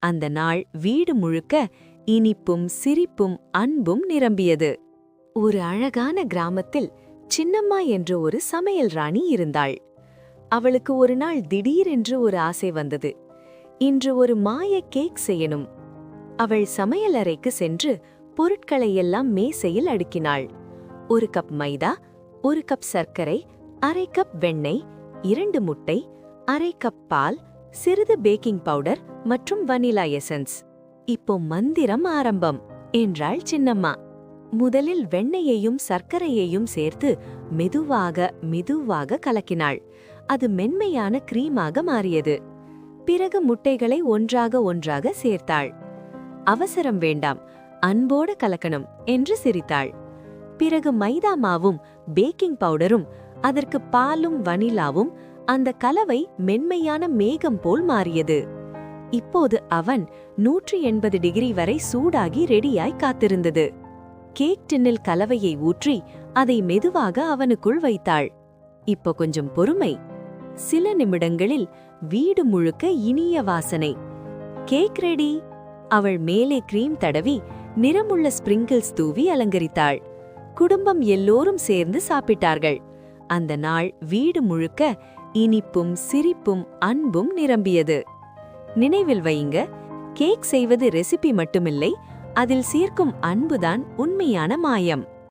அந்த நாள் வீடு முழுக்க இனிப்பும் சிரிப்பும் அன்பும் நிரம்பியது. ஒரு அழகான கிராமத்தில் சின்னம்மா என்ற ஒரு சமையல் ராணி இருந்தாள். அவளுக்கு ஒரு நாள் திடீரென்று ஒரு ஆசை வந்தது. இன்று ஒரு மாய கேக் செய்யணும். அவள் சமையலறைக்கு சென்று பொருட்களை எல்லாம் மேசையில் அடுக்கினாள். 1 கப் மைதா, 1 கப் சர்க்கரை, 1/2 கப் வெண்ணெய், 2 முட்டை, 1/2 கப் பால், சிறிது பேக்கிங் பவுடர் மற்றும் வனிலா எசன்ஸ். இப்போ மந்திரம் ஆரம்பம் என்றாள் சின்னம்மா. முதலில் வெண்ணெயையும் சர்க்கரையையும் சேர்த்து மெதுவாக கலக்கினாள். அது மென்மையான கிரீமாக மாறியது. பிறகு முட்டைகளை ஒன்றாக சேர்த்தாள். அவசரம் வேண்டாம், அன்போடு கலக்கணும் என்று சிரித்தாள். பிறகு மைதா மாவும் பேக்கிங் பவுடரும் அதற்கு பாலும் வனிலாவும் அந்த கலவை மென்மையான மேகம் போல் மாறியது. இப்போது அவன் 180 டிகிரி வரை சூடாகி ரெடியாய் காத்திருந்தது. கேக் டின்னில் கலவையை ஊற்றி அதை மெதுவாக அவனுக்குள் வைத்தாள். இப்போ கொஞ்சம் பொறுமை. சில நிமிடங்களில் வீடு முழுக்க இனிய வாசனை. Cake ready. அவள் மேலே கிரீம் தடவி நிறமுள்ள ஸ்பிரிங்கிள்ஸ் தூவி அலங்கரித்தாள். குடும்பம் எல்லோரும் சேர்ந்து சாப்பிட்டார்கள். அந்த நாள் வீடு முழுக்க இனிப்பும் சிரிப்பும் அன்பும் நிரம்பியது. நினைவில் வையுங்க, கேக் செய்வது ரெசிபி மட்டுமில்லை, அதில் சேர்க்கும் அன்புதான் உண்மையான மாயம்.